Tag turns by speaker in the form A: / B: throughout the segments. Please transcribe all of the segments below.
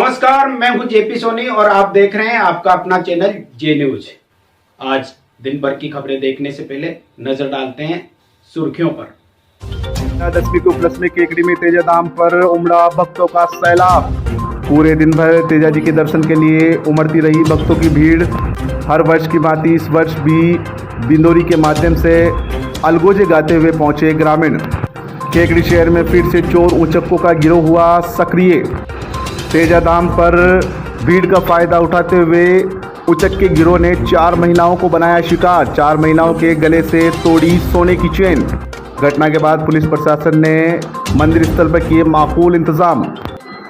A: नमस्कार, मैं हूं जेपी सोनी और आप देख रहे हैं आपका अपना चैनल जे न्यूज। आज दिन भर की खबरें देखने से पहले नजर डालते हैं सुर्खियों पर।
B: 10वीं के उपलक्ष्य में केकड़ी में तेजा धाम पर उमड़ा भक्तों का सैलाब। पूरे दिन भर तेजा जी के दर्शन के लिए उमड़ती रही भक्तों की भीड़। हर वर्ष की भांति इस वर्ष भी बिंदोरी के माध्यम से अलगोजे गाते हुए पहुंचे ग्रामीण। केकड़ी शहर में फिर से चोर उचक्कों का गिरोह हुआ सक्रिय। तेजा धाम पर भीड़ का फायदा उठाते हुए उचक्के गिरोह ने 4 महिलाओं को बनाया शिकार। 4 महिलाओं के गले से तोड़ी सोने की चेन। घटना के बाद पुलिस प्रशासन ने मंदिर स्थल पर किए माकूल इंतजाम।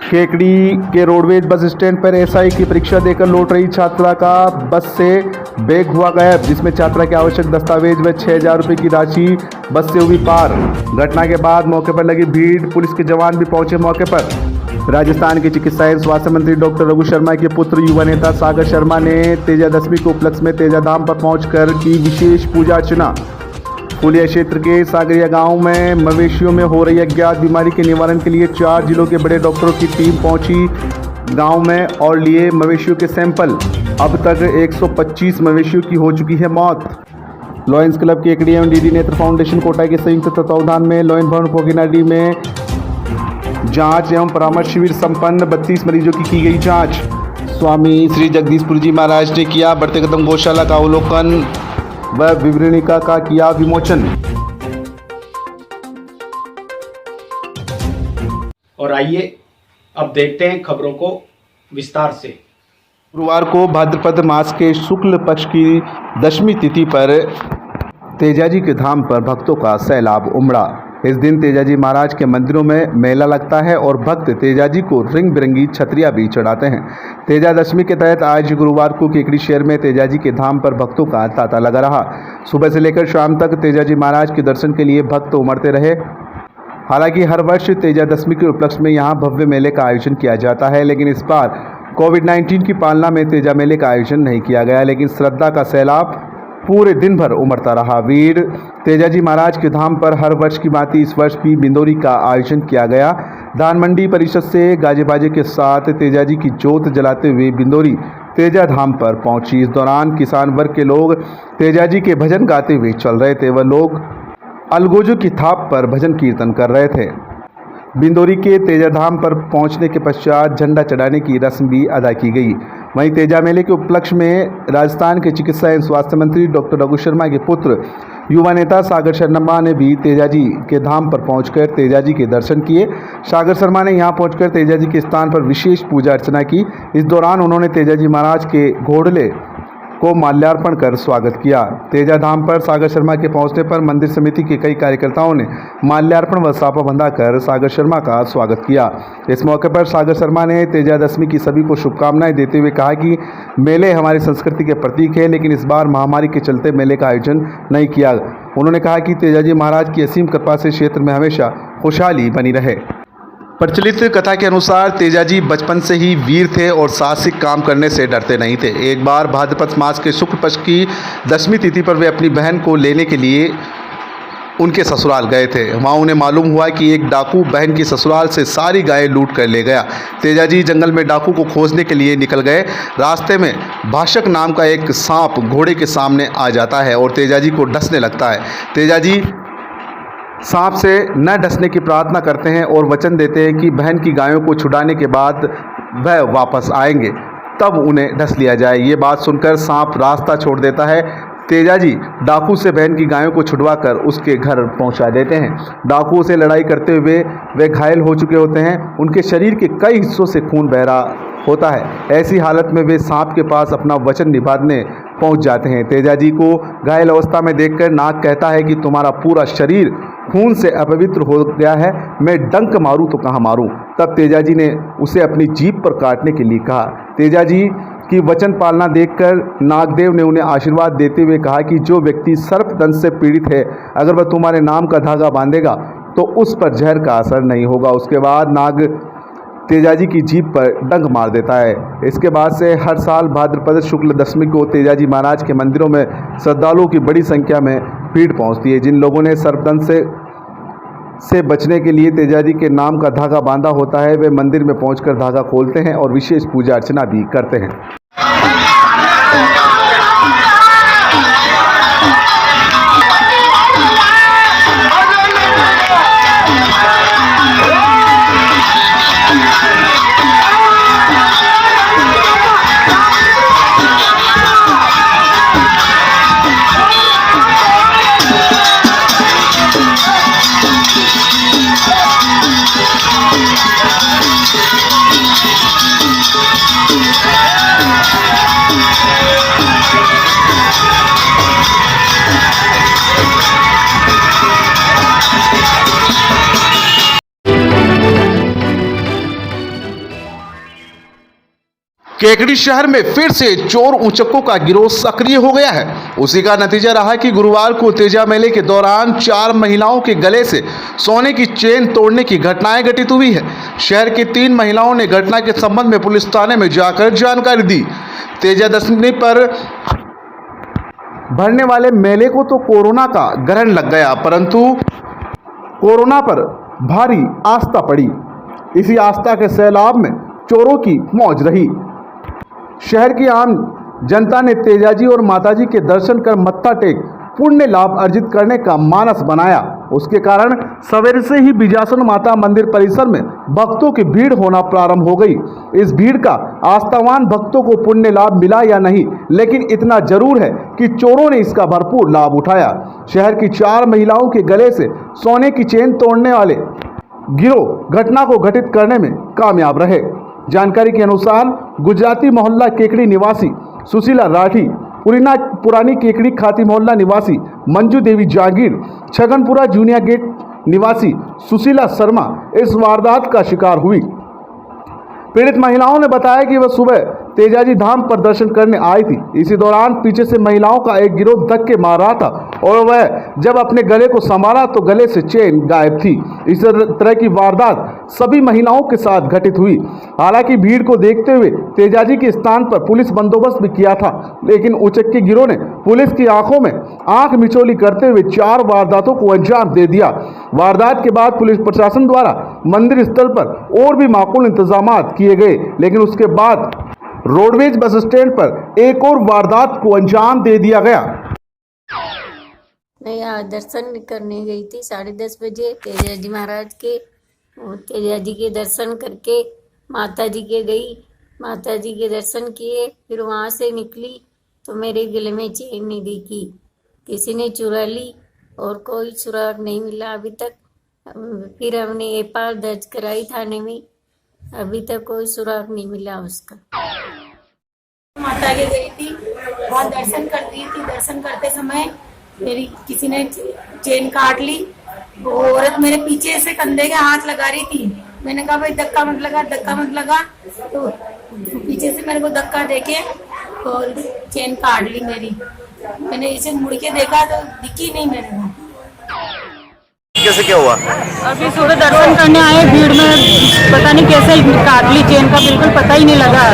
B: केकड़ी के रोडवेज बस स्टैंड पर एसआई की परीक्षा देकर लौट रही छात्रा का बस से बैग हुआ गायब, जिसमें छात्रा के आवश्यक दस्तावेज व 6,000 रुपये की राशि बस से हुई पार। घटना के बाद मौके पर लगी भीड़, पुलिस के जवान भी पहुंचे मौके पर। राजस्थान के चिकित्सा एवं स्वास्थ्य मंत्री डॉक्टर रघु शर्मा के पुत्र युवा नेता सागर शर्मा ने तेजा 10वीं के उपलक्ष्य में तेजा धाम पर पहुंचकर की विशेष पूजा अर्चना। फुलिया क्षेत्र के सागरिया गांव में मवेशियों में हो रही अज्ञात बीमारी के निवारण के लिए 4 जिलों के बड़े डॉक्टरों की टीम पहुंची गांव में और लिए मवेशियों के सैंपल। अब तक 125 मवेशियों की हो चुकी है मौत। लॉयंस क्लब केकड़ी एवं डीडी नेत्र फाउंडेशन कोटा के संयुक्त तत्वावधान में लॉयन भवन पोगिनाडी में जांच एवं परामर्श शिविर संपन्न। 32 मरीजों की गई जांच। स्वामी श्री जगदीशपुर जी महाराज ने किया बढ़ते कदम गौशाला का अवलोकन व विवरणिका का किया विमोचन।
A: और आइए अब देखते हैं खबरों को विस्तार से।
B: गुरुवार को भाद्रपद मास के शुक्ल पक्ष की 10वीं तिथि पर तेजाजी के धाम पर भक्तों का सैलाब उमड़ा। इस दिन तेजाजी महाराज के मंदिरों में मेला लगता है और भक्त तेजाजी को रंग बिरंगी छतरियां भी चढ़ाते हैं। तेजा दशमी के तहत आज गुरुवार को केकड़ी शहर में तेजाजी के धाम पर भक्तों का तांता लगा रहा। सुबह से लेकर शाम तक तेजाजी महाराज के दर्शन के लिए भक्त उमड़ते रहे। हालांकि हर वर्ष तेजा दशमी के उपलक्ष्य में यहाँ भव्य मेले का आयोजन किया जाता है, लेकिन इस बार कोविड-19 की पालना में तेजा मेले का आयोजन नहीं किया गया, लेकिन श्रद्धा का सैलाब पूरे दिन भर उमड़ता रहा। वीर तेजाजी महाराज के धाम पर हर वर्ष की भांति इस वर्ष भी बिंदोरी का आयोजन किया गया। धान मंडी परिषद से गाजे बाजे के साथ तेजाजी की जोत जलाते हुए बिंदोरी तेजा धाम पर पहुंची। इस दौरान किसान वर्ग के लोग तेजाजी के भजन गाते हुए चल रहे थे। वह लोग अलगोजों की थाप पर भजन कीर्तन कर रहे थे। बिंदोरी के तेजा धाम पर पहुंचने के पश्चात झंडा चढ़ाने की रस्म भी अदा की गई। वहीं तेजा मेले के उपलक्ष्य में राजस्थान के चिकित्सा एवं स्वास्थ्य मंत्री डॉक्टर रघु शर्मा के पुत्र युवा नेता सागर शर्मा ने भी तेजाजी के धाम पर पहुंचकर तेजाजी के दर्शन किए। सागर शर्मा ने यहां पहुंचकर तेजाजी के स्थान पर विशेष पूजा अर्चना की। इस दौरान उन्होंने तेजाजी महाराज के घोड़ले को माल्यार्पण कर स्वागत किया। तेजा धाम पर सागर शर्मा के पहुंचने पर मंदिर समिति के कई कार्यकर्ताओं ने माल्यार्पण व साफा बंधा कर सागर शर्मा का स्वागत किया। इस मौके पर सागर शर्मा ने तेजा दशमी की सभी को शुभकामनाएं देते हुए कहा कि मेले हमारी संस्कृति के प्रतीक है, लेकिन इस बार महामारी के चलते मेले का आयोजन नहीं किया। उन्होंने कहा कि तेजाजी महाराज की असीम कृपा से क्षेत्र में हमेशा खुशहाली बनी रहे। प्रचलित कथा के अनुसार तेजाजी बचपन से ही वीर थे और साहसिक काम करने से डरते नहीं थे। एक बार भाद्रपद मास के शुक्ल पक्ष की 10वीं तिथि पर वे अपनी बहन को लेने के लिए उनके ससुराल गए थे। वहाँ उन्हें मालूम हुआ कि एक डाकू बहन की ससुराल से सारी गायें लूट कर ले गया। तेजाजी जंगल में डाकू को खोजने के लिए निकल गए। रास्ते में भाषक नाम का एक सांप घोड़े के सामने आ जाता है और तेजाजी को डसने लगता है। तेजाजी सांप से न डसने की प्रार्थना करते हैं और वचन देते हैं कि बहन की गायों को छुड़ाने के बाद वह वापस आएंगे, तब उन्हें डस लिया जाए। ये बात सुनकर सांप रास्ता छोड़ देता है। तेजाजी डाकू से बहन की गायों को छुड़वाकर उसके घर पहुंचा देते हैं। डाकू से लड़ाई करते हुए वे घायल हो चुके होते हैं। उनके शरीर के कई हिस्सों से खून बह रहा होता है। ऐसी हालत में वे सांप के पास अपना वचन निभाने पहुंच जाते हैं। तेजाजी को घायल अवस्था में देखकर नाग कहता है कि तुम्हारा पूरा शरीर खून से अपवित्र हो गया है, मैं डंक मारूं तो कहाँ मारूं। तब तेजाजी ने उसे अपनी जीभ पर काटने के लिए कहा। तेजाजी की वचन पालना देखकर नागदेव ने उन्हें आशीर्वाद देते हुए कहा कि जो व्यक्ति सर्पदंश से पीड़ित है, अगर वह तुम्हारे नाम का धागा बांधेगा तो उस पर जहर का असर नहीं होगा। उसके बाद नाग तेजाजी की जीभ पर डंक मार देता है। इसके बाद से हर साल भाद्रपद शुक्ल दशमी को तेजाजी महाराज के मंदिरों में श्रद्धालुओं की बड़ी संख्या में भीड़ पहुंचती है। जिन लोगों ने सर्पदंश से से बचने के लिए तेजाजी के नाम का धागा बांधा होता है। वे मंदिर में पहुंचकर धागा खोलते हैं और विशेष पूजा अर्चना भी करते हैं। केकड़ी शहर में फिर से चोर ऊचकों का गिरोह सक्रिय हो गया है। उसी का नतीजा रहा कि गुरुवार को तेजा मेले के दौरान 4 महिलाओं के गले से सोने की चेन तोड़ने की घटनाएं घटित हुई है। शहर की 3 महिलाओं ने घटना के संबंध में पुलिस थाने में जाकर जानकारी दी। तेजा दशमी पर भरने वाले मेले को तो कोरोना का ग्रहण लग गया, परंतु कोरोना पर भारी आस्था पड़ी। इसी आस्था के सैलाब में चोरों की मौज रही। शहर की आम जनता ने तेजाजी और माताजी के दर्शन कर मत्था टेक पुण्य लाभ अर्जित करने का मानस बनाया। उसके कारण सवेरे से ही बिजासन माता मंदिर परिसर में भक्तों की भीड़ होना प्रारंभ हो गई। इस भीड़ का आस्थावान भक्तों को पुण्य लाभ मिला या नहीं, लेकिन इतना जरूर है कि चोरों ने इसका भरपूर लाभ उठाया। शहर की 4 महिलाओं के गले से सोने की चेन तोड़ने वाले गिरोह घटना को घटित करने में कामयाब रहे। जानकारी के अनुसार गुजराती मोहल्ला केकड़ी निवासी सुशीला राठी, पुरानी केकड़ी खाती मोहल्ला निवासी मंजू देवी जागीर, छगनपुरा जूनिया गेट निवासी सुशीला शर्मा इस वारदात का शिकार हुई। पीड़ित महिलाओं ने बताया कि वह सुबह तेजाजी धाम पर दर्शन करने आई थी। इसी दौरान पीछे से महिलाओं का एक गिरोह धक्के मार रहा था और वह जब अपने गले को संभाला तो गले से चेन गायब थी। इस तरह की वारदात सभी महिलाओं के साथ घटित हुई। हालांकि भीड़ को देखते हुए तेजाजी के स्थान पर पुलिस बंदोबस्त भी किया था, लेकिन उचक्के गिरोह ने पुलिस की आंखों में आंख मिचौली करते हुए 4 वारदातों को अंजाम दे दिया। वारदात के बाद पुलिस प्रशासन द्वारा मंदिर स्थल पर और भी माकूल इंतजाम किए गए, लेकिन उसके बाद रोडवेज बस स्टैंड पर एक और वारदात को अंजाम दे दिया गया।
C: मैं यहाँ दर्शन करने गई थी 10:30 बजे तेजाजी महाराज के। तेजाजी के दर्शन करके माता जी के गई, माता जी के दर्शन किए। फिर वहाँ से निकली तो मेरे गले में चेन नहीं दिखी, किसी ने चुरा ली और कोई सुराग नहीं मिला अभी तक। फिर हमने एफआईआर दर्ज कराई थाने में, अभी तक कोई सुराग नहीं मिला उसका।
D: माता के गई थी, वहाँ दर्शन कर रही थी। दर्शन करते समय मेरी किसी ने चेन काट ली। वो औरत मेरे पीछे से कंधे के हाथ लगा रही थी। मैंने कहा भाई धक्का मत लगा, धक्का मत लगा। तो पीछे से मेरे को धक्का देके और चेन काट ली मेरी। मैंने इसे मुड़ के देखा तो दिखी नहीं मेरे को।
E: कैसे क्या हुआ?
F: अभी सुबह दर्शन करने आए, भीड़ में पता नहीं कैसे काट ली चेन का, बिल्कुल पता ही नहीं लगा।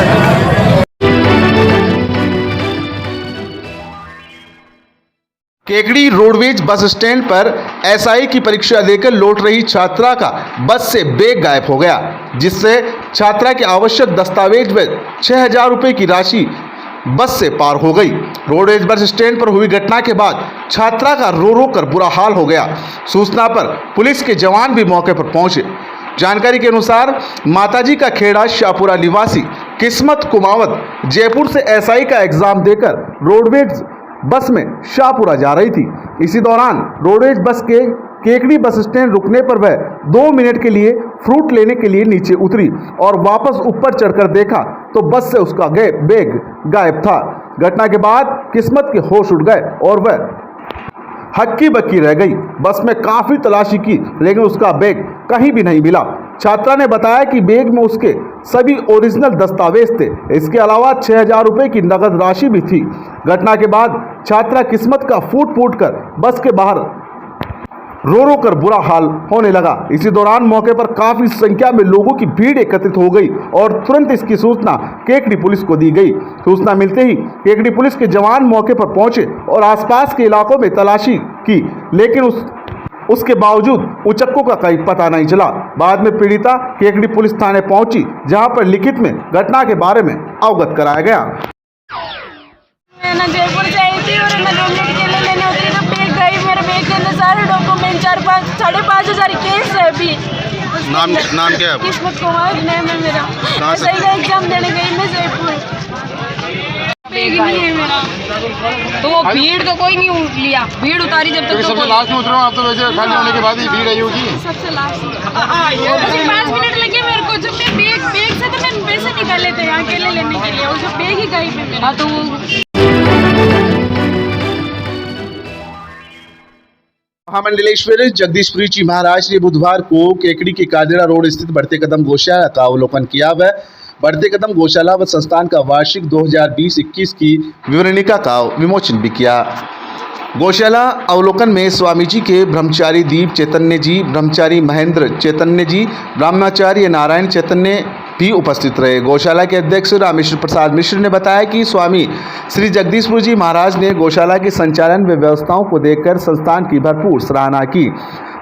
B: केकड़ी रोडवेज बस स्टैंड पर एसआई की परीक्षा देकर लौट रही छात्रा का बस से बैग गायब हो गया, जिससे छात्रा के आवश्यक दस्तावेज व 6,000 रुपये की राशि बस से पार हो गई। रोडवेज बस स्टैंड पर हुई घटना के बाद छात्रा का रो रो कर बुरा हाल हो गया। सूचना पर पुलिस के जवान भी मौके पर पहुंचे। जानकारी के अनुसार माताजी का खेड़ा शाहपुरा निवासी किस्मत कुमावत जयपुर से एसआई का एग्जाम देकर रोडवेज बस में शाहपुरा जा रही थी। इसी दौरान रोडवेज बस के केकड़ी बस स्टैंड रुकने पर वह 2 मिनट के लिए फ्रूट लेने के लिए नीचे उतरी और वापस ऊपर चढ़कर देखा तो बस से उसका बैग गायब था। घटना के बाद किस्मत के होश उड़ गए और वह हक्की बक्की रह गई। बस में काफी तलाशी की, लेकिन उसका बैग कहीं भी नहीं मिला। छात्रा ने बताया कि बैग में उसके सभी ओरिजिनल दस्तावेज थे। इसके अलावा 6,000 रुपये की नकद राशि भी थी। घटना के बाद छात्रा किस्मत का फूट फूट कर बस के बाहर रो रो कर बुरा हाल होने लगा। इसी दौरान मौके पर काफी संख्या में लोगों की भीड़ एकत्रित हो गई और तुरंत इसकी सूचना केकड़ी पुलिस को दी गई। सूचना मिलते ही केकड़ी पुलिस के जवान मौके पर पहुंचे और आसपास के इलाकों में तलाशी की, लेकिन उसके बावजूद उचक्कों का कहीं पता नहीं चला। बाद में पीड़िता केकड़ी पुलिस थाने पहुंची, जहां पर लिखित में घटना के बारे में अवगत कराया गया।
F: मैं ना जयपुर से आई थी और मैं 2 मिनट के लिए लेने उतरी तो बैग गई, मेरे बैग के अंदर सारे डॉक्यूमेंट 4-5 हज़ार केस है अभी।
E: नाम क्या है?
F: किस्मत कुमार नाम है मेरा।
E: कहाँ से?
F: सही का एग्जाम देने गई मैं जयपुर। बैग नहीं है मेरा, तो वो भीड़ तो कोई नहीं लिया, भीड़ उतारी जब तक।
G: सबसे लास्ट में उतरो आप तो, वैसे खाली होने के बाद ही भीड़ आई होगी।
F: सबसे लास्ट 5 मिनट लगे मेरे को, जब मैं बैग से तो मैं पैसे निकाले थे अकेले लेने के लिए, और जो बैग ही गई पे मेरा। तो
B: महामंडलेश्वर जगदीशपुरी जी महाराज ने बुधवार को केकड़ी के कादेड़ा रोड स्थित बढ़ते कदम गौशाला का अवलोकन किया। वह बढ़ते कदम गौशाला व संस्थान का वार्षिक 2020-21 की विवरणिका का विमोचन भी किया। गौशाला अवलोकन में स्वामी जी के ब्रह्मचारी दीप चैतन्य जी, ब्रह्मचारी महेंद्र चैतन्य जी, ब्रह्मचारी नारायण चैतन्य भी उपस्थित रहे। गौशाला के अध्यक्ष रामेश्वर प्रसाद मिश्र ने बताया कि स्वामी श्री जगदीशपुर जी महाराज ने गौशाला के संचालन व व्यवस्थाओं को देखकर संस्थान की भरपूर सराहना की।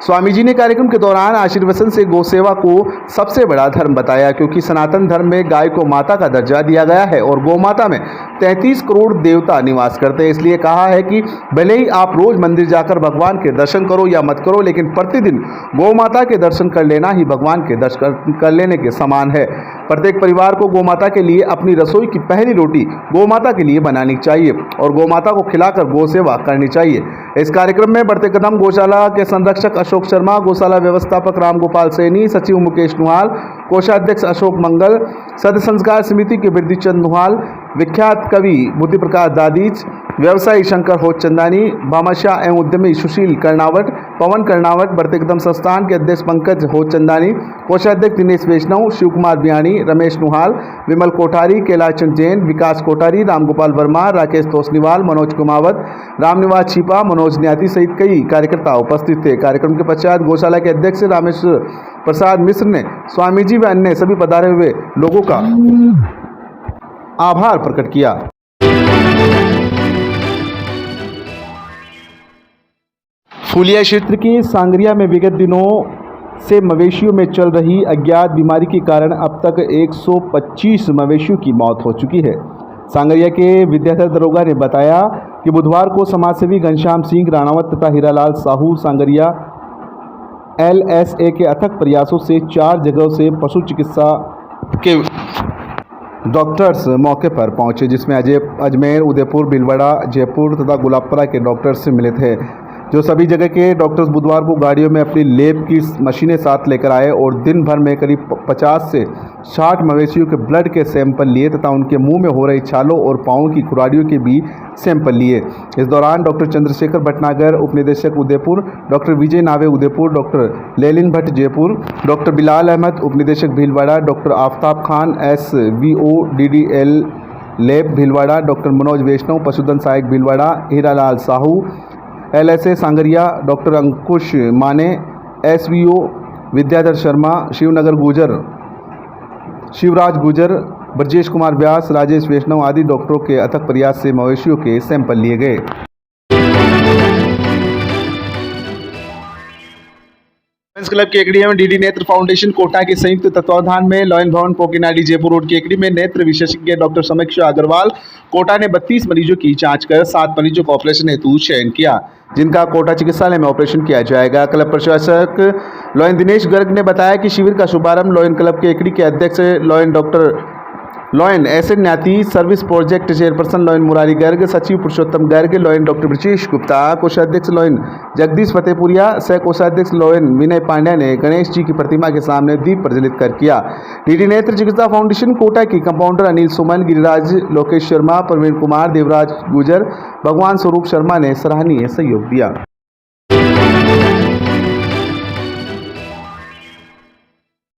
B: स्वामी जी ने कार्यक्रम के दौरान आशीर्वचन से गौ सेवा को सबसे बड़ा धर्म बताया, क्योंकि सनातन धर्म में गाय को माता का दर्जा दिया गया है और गौ माता में 33 करोड़ देवता निवास करते हैं। इसलिए कहा है कि भले ही आप रोज मंदिर जाकर भगवान के दर्शन करो या मत करो, लेकिन प्रतिदिन गौ माता के दर्शन कर लेना ही भगवान के दर्शन कर लेने के समान है। प्रत्येक परिवार को गौ माता के लिए अपनी रसोई की पहली रोटी गौ माता के लिए बनानी चाहिए और गौ माता को खिलाकर गौ सेवा करनी चाहिए। इस कार्यक्रम में बढ़ते कदम गौशाला के संरक्षक अशोक शर्मा, गौशाला व्यवस्थापक राम गोपाल सैनी, सचिव मुकेश नुहाल, कोषाध्यक्ष अशोक मंगल, सदस्य संस्कार समिति के बिरदीचंद नुहाल, विख्यात कवि बुद्धि प्रकाश दादीच, व्यवसायी शंकर होचंदानी, भामाशाह एवं उद्यमी सुशील कर्णावट, पवन कर्णावट, बढ़ते कदम संस्थान के अध्यक्ष पंकज होचंदानी, कोषाध्यक्ष दिनेश वैष्णव, शिव कुमार बियानी, रमेश नुहाल, विमल कोठारी, कैलाश चंद जैन, विकास कोठारी, रामगोपाल वर्मा, राकेश तोसनीवाल, मनोज कुमावत, रामनिवास छिपा, मनोज न्याती सहित कई कार्यकर्ता उपस्थित थे। कार्यक्रम के पश्चात गौशाला के अध्यक्ष रामेश्वर प्रसाद मिश्र ने स्वामी जी व अन्य सभी पधारे हुए लोगों का आभार प्रकट किया। फूलिया क्षेत्र के सांगरिया में विगत दिनों से मवेशियों में चल रही अज्ञात बीमारी के कारण अब तक 125 मवेशियों की मौत हो चुकी है। सांगरिया के विद्याधर दरोगा ने बताया कि बुधवार को समाजसेवी घनश्याम सिंह राणावत तथा हीरालाल साहू सांगरिया LSA के अथक प्रयासों से 4 जगहों से पशु चिकित्सा के डॉक्टर्स मौके पर पहुंचे, जिसमें अजमेर, उदयपुर, भीलवाड़ा, जयपुर तथा गुलाबपुरा के डॉक्टर्स से मिले थे। जो सभी जगह के डॉक्टर्स बुधवार को गाड़ियों में अपनी लैब की मशीनें साथ लेकर आए और दिन भर में करीब 50 से 60 मवेशियों के ब्लड के सैंपल लिए तथा उनके मुंह में हो रही छालों और पाँवों की खुराड़ियों के भी सैंपल लिए। इस दौरान डॉक्टर चंद्रशेखर भटनागर, उपनिदेशक Udaipur, doctor Vijay Nave Udaipur, doctor Lelin Bhatt Jaipur, doctor Bilal Ahmed, उपनिदेशक Bhilwara, doctor Aftab Khan, SVO DDL lab Bhilwara, doctor Manoj Vaishnav, पशुधन सहायक Bhilwara, Hiralal Sahu LSA Sangaria, doctor Ankush Mane, SVO Vidyadhar Sharma, Shivnagar गुजर, शिवराज गुजर, ब्रजेश कुमार व्यास, राजेश वैष्णव आदि डॉक्टरों के अथक प्रयास से मवेशियों के सैंपल लिए गए। लायंस क्लब केकड़ी एवं DD नेत्र फाउंडेशन कोटा के संयुक्त तत्वावधान में लॉयन भवन पोकीनाडी जयपुर रोड केकड़ी में नेत्र विशेषज्ञ डॉक्टर समीक्षा अग्रवाल कोटा ने 32 मरीजों की जांच कर 7 मरीजों का ऑपरेशन हेतु चयन किया, जिनका कोटा चिकित्सालय में ऑपरेशन किया जाएगा। क्लब प्रशासक लॉयन दिनेश गर्ग ने बताया कि शिविर का शुभारंभ लॉयन क्लब केकड़ी के अध्यक्ष lion S N Nyati, service project chairperson lion Murari Garg, सचिव पुरुषोत्तम गर्ग, लॉयन डॉक्टर ब्रजेश गुप्ता, कोषाध्यक्ष लॉयन जगदीश फतेहपुरिया, सह कोषाध्यक्ष लॉयन विनय पांड्या ने गणेश जी की प्रतिमा के सामने दीप प्रज्वलित कर किया। DD नेत्र चिकित्सा फाउंडेशन कोटा की कंपाउंडर अनिल सुमन, गिरिराज, लोकेश शर्मा, प्रवीण कुमार, देवराज गुजर, भगवान स्वरूप शर्मा ने सराहनीय सहयोग दिया।